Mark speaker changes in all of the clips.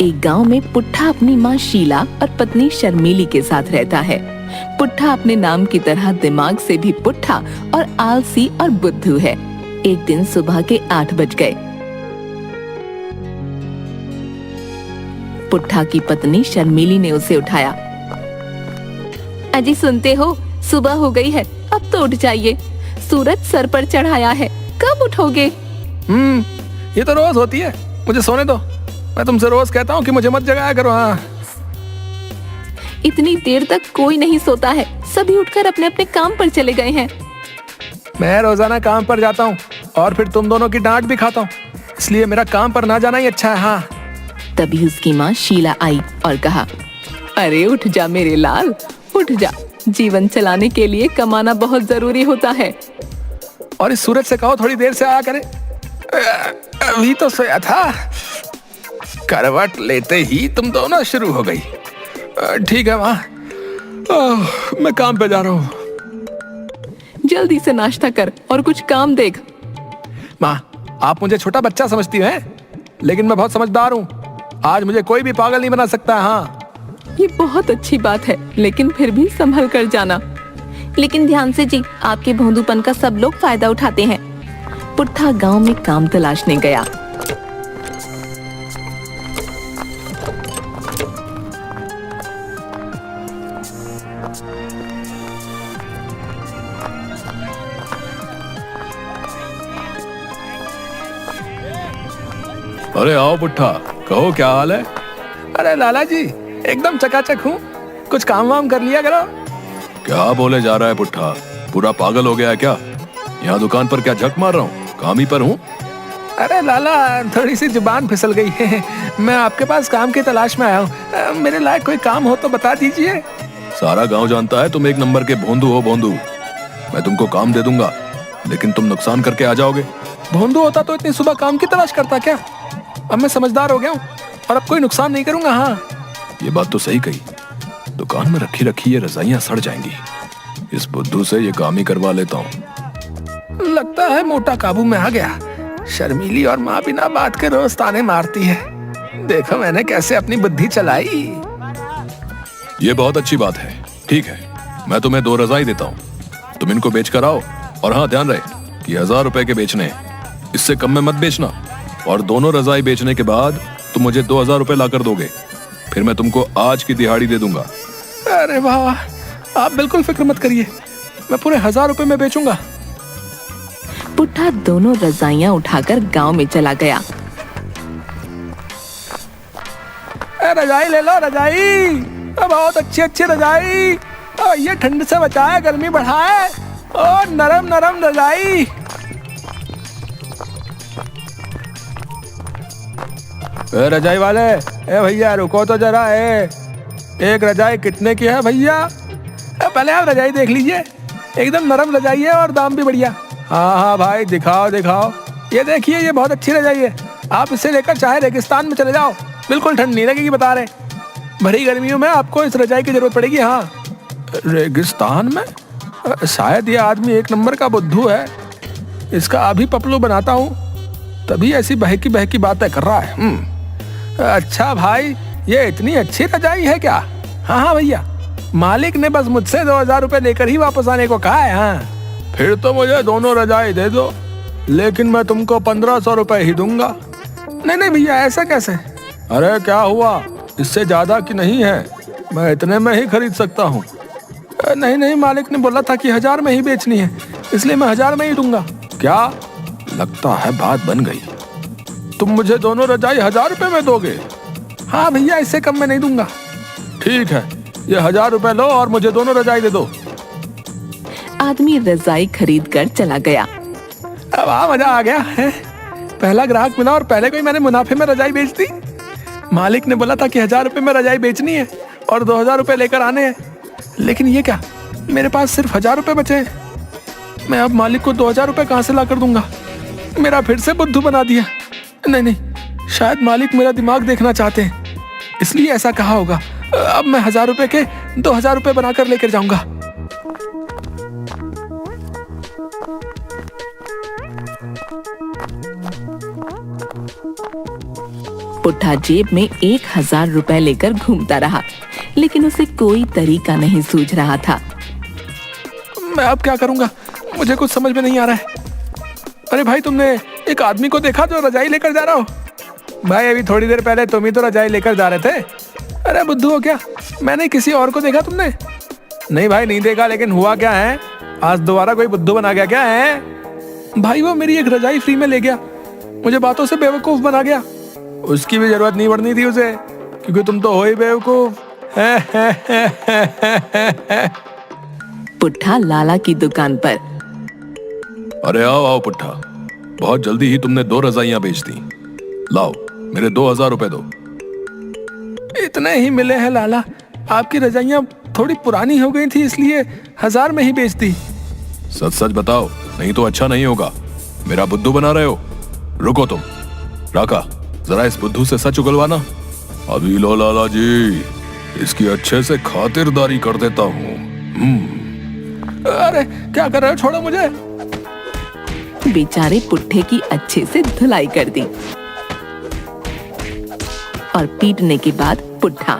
Speaker 1: एक गांव में पुट्ठा अपनी माँ शीला और पत्नी शर्मीली के साथ रहता है। पुट्ठा अपने नाम की तरह दिमाग से भी पुट्ठा और आलसी और बुद्धू है। एक दिन सुबह के 8 बज गए। पुट्ठा की पत्नी शर्मीली ने उसे उठाया। अजी सुनते हो, सुबह हो गई है, अब तो उठ जाइए। सूरज सर पर चढ़ाया है, कब उठोगे?
Speaker 2: ये तो रोज होती है, मुझे सोने दो। मैं तुमसे रोज कहता हूँ कि मुझे मत जगाया करो। हाँ,
Speaker 1: इतनी देर तक कोई नहीं सोता है, सभी उठकर अपने अपने काम पर चले गए हैं।
Speaker 2: मैं रोजाना काम पर जाता हूँ और फिर तुम दोनों की डांट भी खाता हूँ, इसलिए मेरा काम पर ना जाना ही अच्छा है। हाँ।
Speaker 1: तभी उसकी माँ शीला आई और कहा, अरे उठ जा मेरे लाल, उठ जा। जीवन चलाने के लिए कमाना बहुत जरूरी होता है।
Speaker 2: और इस सूरज से कहो थोड़ी देर से आया करे। अभी तो सोया था। करवट लेते ही तुम दोनों शुरू हो गई। ठीक है माँ, मैं काम पे जा रहा हूँ।
Speaker 1: जल्दी से नाश्ता कर और कुछ काम देख।
Speaker 2: माँ, आप मुझे छोटा बच्चा समझती हैं, लेकिन मैं बहुत समझदार हूँ। आज मुझे कोई भी पागल नहीं बना सकता। हाँ,
Speaker 1: ये बहुत अच्छी बात है, लेकिन फिर भी संभल कर जाना। लेकिन ध्यान से जी, आपके भोंदूपन का सब लोग फायदा उठाते हैं। पुट्ठा गांव में काम तलाशने गया।
Speaker 2: अरे आओ पुट्ठा, कहो क्या हाल है? अरे लाला जी, एकदम चकाचक हूँ। कुछ काम वाम कर लिया करो। क्या बोले जा रहा है पुट्ठा? पूरा पागल हो गया है क्या? यहाँ दुकान पर क्या झक मार रहा हूँ? काम ही पर हूँ। अरे लाला, थोड़ी सी जुबान फिसल गई है। मैं आपके पास काम की तलाश में आया हूँ। मेरे लायक कोई काम हो तो बता दीजिए। सारा गांव जानता है तुम एक नंबर के भोंदू हो। भोंदू, मैं तुमको काम दे दूंगा, लेकिन तुम नुकसान करके आ जाओगे। भोंदू होता तो इतनी सुबह काम की तलाश करता क्या? अब मैं समझदार हो गया हूँ और अब कोई नुकसान नहीं करूंगा। हाँ, ये बात तो सही कही। दुकान में रखी रखी ये रजाइयां सड़ जाएंगी। इस बुद्धू से ये काम ही करवा लेता हूँ। लगता है मोटा काबू में आ गया। शर्मीली और माँ बिना बात के रोज ताने मारती है। देखो मैंने कैसे अपनी बुद्धि चलाई। ये बहुत अच्छी बात है। ठीक है, मैं तुम्हें 2 रजाई देता हूँ, तुम इनको बेच कर आओ। और हाँ, ध्यान रहे कि 1000 रुपए के बेचने हैं, इससे कम में मत बेचना। और दोनों रजाई बेचने के बाद तुम मुझे 2000 रुपए ला कर दोगे, फिर मैं तुमको आज की दिहाड़ी दे दूंगा। अरे वाह, आप बिल्कुल फिक्र मत करिए, मैं पूरे 1000 रुपए में बेचूंगा।
Speaker 1: पुट्ठा दोनों रजाइयां उठाकर गांव में चला गया।
Speaker 2: रजाई ले लो, रजाई। बहुत अच्छी अच्छी रजाई। ये ठंड से बचाए, गर्मी बढ़ाए। और नरम नरम रजाई। रजाई वाले, ए भैया रुको तो जरा। एक रजाई कितने की है भैया? पहले आप रजाई देख लीजिए, एकदम नरम रजाई है और दाम भी बढ़िया। हाँ हाँ भाई, दिखाओ दिखाओ। ये देखिए, ये बहुत अच्छी रजाई है। आप इसे लेकर चाहे रेगिस्तान में चले जाओ, बिल्कुल ठंड नहीं लगेगी, बता रहे। भरी गर्मियों में आपको इस रजाई की जरूरत पड़ेगी। हाँ, रेगिस्तान में? शायद ये आदमी एक नंबर का बुद्धू है। इसका अभी पपलू बनाता हूँ, तभी ऐसी बहकी बहकी बातें कर रहा है। अच्छा भाई, ये इतनी अच्छी रजाई है क्या? हाँ हाँ भैया, मालिक ने बस मुझसे 2000 रुपए लेकर ही वापस आने को कहा है। हाँ, फिर तो मुझे दोनों रजाई दे दो, लेकिन मैं तुमको 1500 रुपए ही दूंगा। नहीं नहीं भैया, ऐसा कैसे? अरे क्या हुआ, इससे ज्यादा की नहीं है, मैं इतने में ही खरीद सकता हूँ। नहीं नहीं, मालिक ने बोला था कि 1000 में ही बेचनी है, इसलिए मैं 1000 में ही दूंगा। क्या? लगता है बात बन गई। तुम मुझे दोनों रजाई 1000 रुपए में दोगे? हाँ भैया, इससे कम में नहीं दूंगा। ठीक है, ये 1000 रुपए लो और मुझे दोनों रजाई दे दो।
Speaker 1: आदमी रजाई खरीद कर चला गया।
Speaker 2: अब मजा आ गया है। पहला ग्राहक मिला और पहले को ही मैंने मुनाफे में रजाई बेच दी। मालिक ने बोला था कि 1000 रुपए में रजाई बेचनी है और 2000 रुपए लेकर आने हैं, लेकिन ये क्या, मेरे पास सिर्फ 1000 रुपए बचे हैं। मैं अब मालिक को 2000 रुपए कहाँ से ला कर दूंगा? मेरा फिर से बुद्धू बना दिया। नहीं नहीं, शायद मालिक मेरा दिमाग देखना चाहते हैं, इसलिए ऐसा कहा होगा। अब मैं 1000 रुपए के 2000 रुपए बनाकर लेकर जाऊंगा।
Speaker 1: पुट्ठा जेब में 1000 रुपए लेकर घूमता रहा, लेकिन उसे कोई तरीका नहीं सूझ रहा था।
Speaker 2: मैं अब क्या करूंगा, मुझे कुछ समझ में नहीं आ रहा है। अरे भाई, तुमने एक आदमी को देखा जो रजाई लेकर जा रहा हो? भाई, अभी थोड़ी देर पहले तुम ही तो रजाई लेकर जा रहे थे। अरे बुद्धू हो क्या? मैंने किसी और को देखा, तुमने? नहीं भाई, नहीं देखा, लेकिन हुआ क्या है? आज दोबारा कोई बुद्धू बना गया क्या है? भाई, वो मेरी एक रजाई फ्री में ले गया, मुझे बातों से बेवकूफ बना गया। उसकी भी जरूरत नहीं पड़नी थी उसे, क्योंकि तुम तो हो ही बेवकूफ।
Speaker 1: पुट्ठा लाला की दुकान पर।
Speaker 2: अरे आओ आओ पुट्ठा, बहुत जल्दी ही तुमने 2 रजाइयां बेच दी। लाओ, मेरे 2000 रुपए दो। इतने ही मिले हैं लाला, आपकी रजाइयां थोड़ी पुरानी हो गई थी, इसलिए 1000 में ही बेच दी। सच सच बताओ, नहीं तो अच्छा नहीं होगा। मेरा बुद्धू बना रहे हो। रुको तुम, राका, जरा इस बुद्धू से सच उगलवाना। अभी लो लाला जी, इसकी अच्छे से खातिरदारी कर देता हूँ। अरे क्या कर रहे हो, छोड़ो मुझे।
Speaker 1: बेचारे पुट्ठे की अच्छे से धुलाई कर दी और पीटने के बाद पुट्ठा।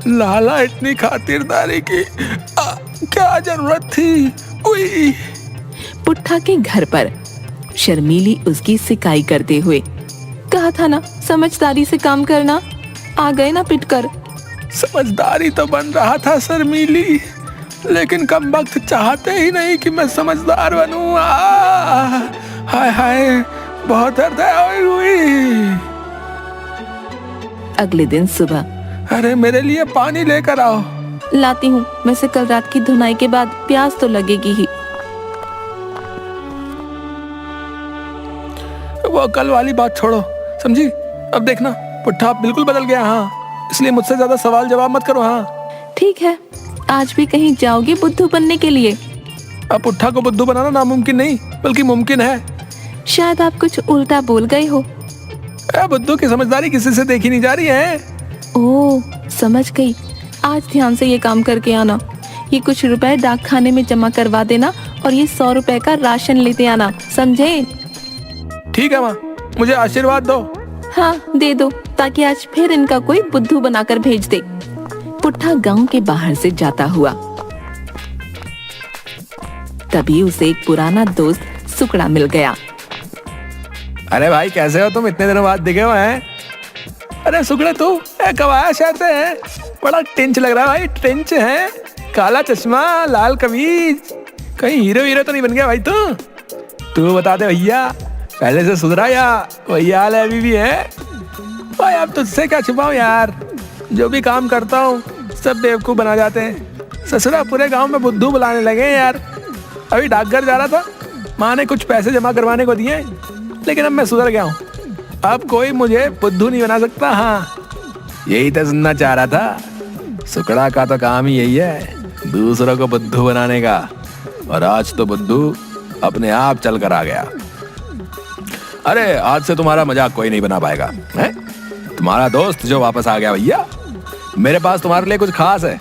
Speaker 2: लाला, इतनी खातिरदारी की क्या जरूरत थी? उई।
Speaker 1: पुट्ठा के घर पर शर्मीली उसकी सिकाई करते हुए, कहा था ना समझदारी से काम करना, आ गए ना पिटकर।
Speaker 2: समझदारी तो बन रहा था शर्मीली, लेकिन कम वक्त चाहते ही नहीं कि मैं समझदार बनूं। हाय हाय, बहुत दर्द है। उई।
Speaker 1: अगले दिन सुबह,
Speaker 2: अरे मेरे लिए पानी लेकर आओ।
Speaker 1: लाती हूँ, वैसे कल रात की धुनाई के बाद प्यास तो लगेगी ही।
Speaker 2: वो कल वाली बात छोड़ो, समझी? अब देखना, पुट्ठा बिल्कुल बदल गया। हाँ, इसलिए मुझसे ज्यादा सवाल जवाब मत करो। हाँ
Speaker 1: ठीक है, आज भी कहीं जाओगे बुद्धू बनने के लिए?
Speaker 2: अब पुट्ठा को बुद्धू बनाना नामुमकिन नहीं, बल्कि मुमकिन है।
Speaker 1: शायद आप कुछ उल्टा बोल गए हो।
Speaker 2: बुद्धू की समझदारी किसी से देखी नहीं जा रही है।
Speaker 1: ओह, समझ गई। आज ध्यान से ये काम करके आना। ये कुछ रुपए डाक खाने में जमा करवा देना और ये 100 रुपए का राशन लेते आना, समझे?
Speaker 2: ठीक है माँ, मुझे आशीर्वाद दो।
Speaker 1: हाँ, दे दो, ताकि आज फिर इनका कोई बुद्धू बनाकर भेज दे। पुट्ठा गांव के बाहर से जाता हुआ, तभी उसे एक पुराना दोस्त सुकड़ा मिल गया।
Speaker 2: अरे भाई, कैसे हो तुम? इतने दिनों बाद दिखे हो हैं? अरे सुकड़े, तू कब आया शहर से? है बड़ा टेंच लग रहा है भाई। टेंच है, काला चश्मा, लाल कमीज, कहीं हीरो तो नहीं बन गया भाई तू बता दे भैया, पहले से सुधरा या वही हाल है अभी भी है? भाई अब तुझसे क्या छुपाऊं यार, जो भी काम करता हूँ सब बेवकूफ बना जाते हैं। ससुरा पूरे गांव में बुद्धू बुलाने लगे हैं यार। अभी डाकघर जा रहा था, माँ ने कुछ पैसे जमा करवाने को दिए, लेकिन अब मैं सुधर गया हूँ। अब कोई मुझे बुद्धू नहीं बना सकता। हाँ, यही तो सुनना चाह रहा था। सुकड़ा का तो काम ही यही है, दूसरों को बुद्धू बनाने का। और आज तो बुद्धू अपने आप चल कर आ गया। अरे आज से तुम्हारा मजाक कोई नहीं बना पाएगा, है? तुम्हारा दोस्त जो वापस आ गया भैया, मेरे पास तुम्हारे लिए कुछ खास है।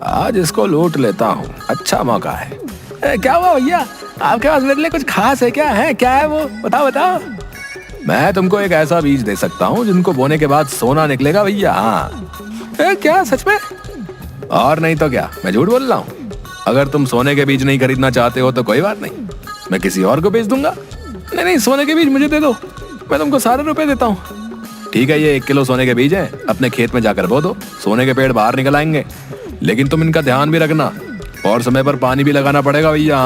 Speaker 2: आज इसको लूट लेता हूँ, अच्छा मौका है। क्या हुआ भैया, आपके पास मेरे लिए कुछ खास है क्या? है क्या है वो, बताओ बताओ। मैं तुमको एक ऐसा बीज दे सकता हूँ जिनको बोने के बाद सोना निकलेगा भैया। हाँ, क्या सच में? और नहीं तो क्या, मैं झूठ बोल रहा हूँ? अगर तुम सोने के बीज नहीं खरीदना चाहते हो तो कोई बात नहीं, मैं किसी और को बेच दूंगा। नहीं, सोने के बीज मुझे दे दो, मैं तुमको सारे रुपए देता हूँ। ठीक है, ये 1 किलो सोने के बीज हैं, अपने खेत में जाकर बो दो, सोने के पेड़ बाहर निकल आएंगे। लेकिन तुम इनका ध्यान भी रखना और समय पर पानी भी लगाना पड़ेगा भैया।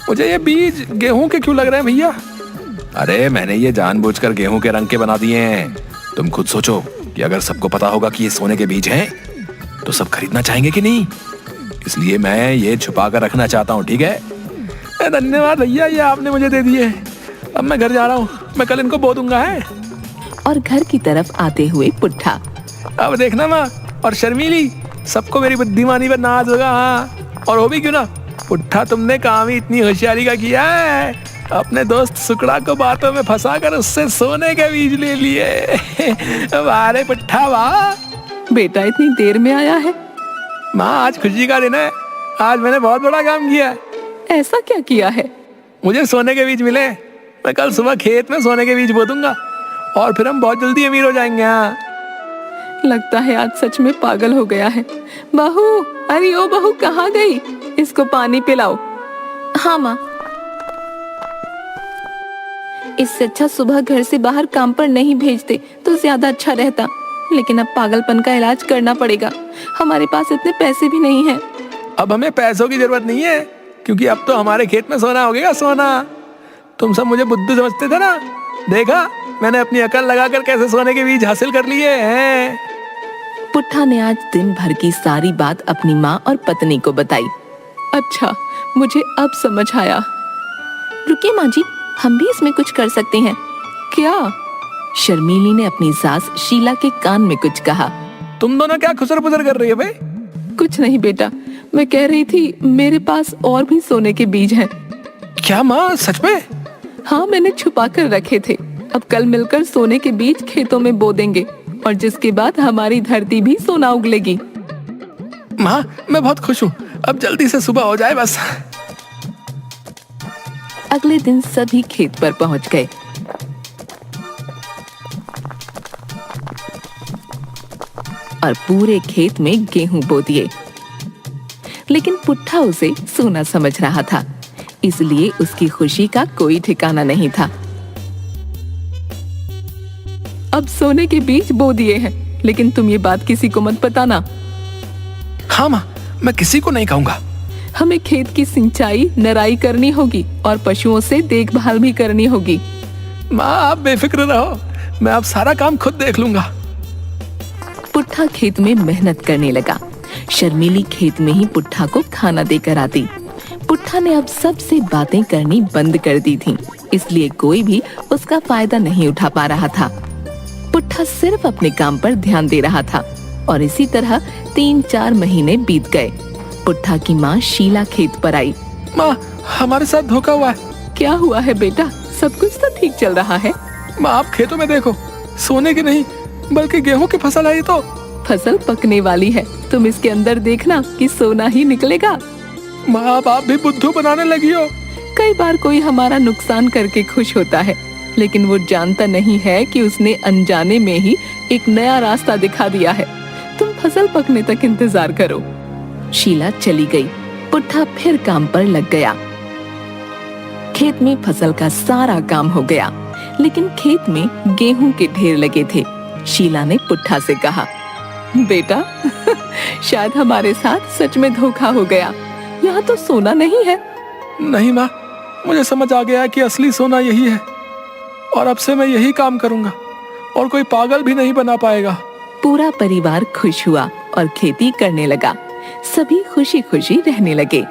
Speaker 2: मुझे ये बीज गेहूं के क्यों लग रहे हैं भैया? अरे मैंने ये जानबूझकर गेहूं के रंग के बना दिए हैं। तुम खुद सोचो कि अगर सबको पता होगा कि ये सोने के बीज हैं तो सब खरीदना चाहेंगे कि नहीं, इसलिए मैं ये छुपा कर रखना चाहता हूँ। ठीक है? धन्यवाद भैया, ये आपने मुझे दे दिए। अब मैं घर जा रहा हूँ, मैं कल इनको बो दूंगा। है
Speaker 1: और घर की तरफ आते हुए पुट्ठा,
Speaker 2: अब देखना माँ और शर्मीली, सबको मेरी बुद्धिमानी पर नाज होगा। हाँ, और वो भी क्यों ना, पुट्ठा तुमने काम ही इतनी होशियारी का किया है, अपने दोस्त सुकड़ा को बातों में फंसाकर उससे सोने के बीज ले लिए। अरे पुट्ठा वाह,
Speaker 1: बेटा इतनी देर में आया है।
Speaker 2: माँ आज खुशी का दिन है, आज मैंने बहुत बड़ा काम किया है।
Speaker 1: ऐसा क्या किया है?
Speaker 2: मुझे सोने के बीज मिले, मैं कल सुबह खेत में सोने के बीज बो दूंगा और फिर हम बहुत जल्दी अमीर हो जाएंगे। हाँ।
Speaker 1: लगता है आज सच में पागल हो गया है। बहू, अरे ओ बहू, कहाँ गई? इसको पानी पिलाओ। हाँ माँ। इससे अच्छा सुबह घर से बाहर काम पर नहीं भेजते तो ज्यादा अच्छा रहता, लेकिन अब पागलपन का इलाज करना पड़ेगा। हमारे पास इतने पैसे भी नहीं हैं।
Speaker 2: अब हमें पैसों की जरूरत नहीं है, क्योंकि अब तो हमारे खेत में सोना हो गया, सोना। तुम सब मुझे बुद्धू समझते थे ना, देखा मैंने अपनी अकल लगाकर कैसे सोने के बीज हासिल कर लिए हैं।
Speaker 1: पुट्ठा ने आज दिन भर की सारी बात अपनी माँ और पत्नी को बताई। अच्छा, मुझे अब समझ आया। रुकिए माँ जी, हम भी इसमें कुछ कर सकते हैं। क्या? शर्मीली ने अपनी सास शीला के कान में कुछ कहा।
Speaker 2: तुम दोनों क्या खुसर पुसर कर रही हो बे?
Speaker 1: कुछ नहीं बेटा, मैं कह रही थी मेरे पास और भी सोने के बीज हैं।
Speaker 2: क्या माँ, सच में?
Speaker 1: हाँ, मैंने छुपा कर रखे थे। अब कल मिलकर सोने के बीज खेतों में बो देंगे और जिसके बाद हमारी धरती भी सोना उगलेगी।
Speaker 2: माँ, मैं बहुत खुश हूँ, अब जल्दी से सुबह हो जाए बस।
Speaker 1: अगले दिन सभी खेत पर पहुंच गए। और पूरे खेत में गेहूं बो दिए, लेकिन पुट्ठा उसे सोना समझ रहा था, इसलिए उसकी खुशी का कोई ठिकाना नहीं था। अब सोने के बीज बो दिए हैं, लेकिन तुम ये बात किसी को मत बताना।
Speaker 2: हाँ माँ, मैं किसी को नहीं कहूँगा।
Speaker 1: हमें खेत की सिंचाई, नराई करनी होगी और पशुओं से देखभाल भी करनी होगी।
Speaker 2: माँ, आप बेफिक्र रहो, मैं अब सारा काम खुद देख लूंगा।
Speaker 1: पुट्ठा खेत में मेहनत करने लगा। शर्मीली खेत में ही पुट्ठा को खाना देकर आती। पुट्ठा ने अब सबसे बातें करनी बंद कर दी थी, इसलिए कोई भी उसका फायदा नहीं उठा पा रहा था। पुट्ठा सिर्फ अपने काम पर ध्यान दे रहा था और इसी तरह 3-4 महीने बीत गए। पुट्ठा की माँ शीला खेत पर आई।
Speaker 2: माँ, हमारे साथ धोखा हुआ है।
Speaker 1: क्या हुआ है बेटा? सब कुछ तो ठीक चल रहा है।
Speaker 2: माँ, आप खेतों में देखो, सोने की नहीं बल्कि गेहूं की फसल आई। तो
Speaker 1: फसल पकने वाली है, तुम इसके अंदर देखना कि सोना ही निकलेगा।
Speaker 2: माँ, आप भी बुद्धू बनाने लगी हो।
Speaker 1: कई बार कोई हमारा नुकसान करके खुश होता है, लेकिन वो जानता नहीं है कि उसने अनजाने में ही एक नया रास्ता दिखा दिया है। तुम फसल पकने तक इंतजार करो। शीला चली गई। पुट्ठा फिर काम पर लग गया। खेत में फसल का सारा काम हो गया, लेकिन खेत में गेहूं के ढेर लगे थे। शीला ने पुट्ठा से कहा, बेटा शायद हमारे साथ सच में धोखा हो गया। यहाँ तो सोना नहीं है।
Speaker 2: नहीं माँ, मुझे समझ आ गया कि असली सोना यही है और अब से मैं यही काम करूंगा और कोई पागल भी नहीं बना पाएगा।
Speaker 1: पूरा परिवार खुश हुआ और खेती करने लगा। सभी खुशी खुशी रहने लगे।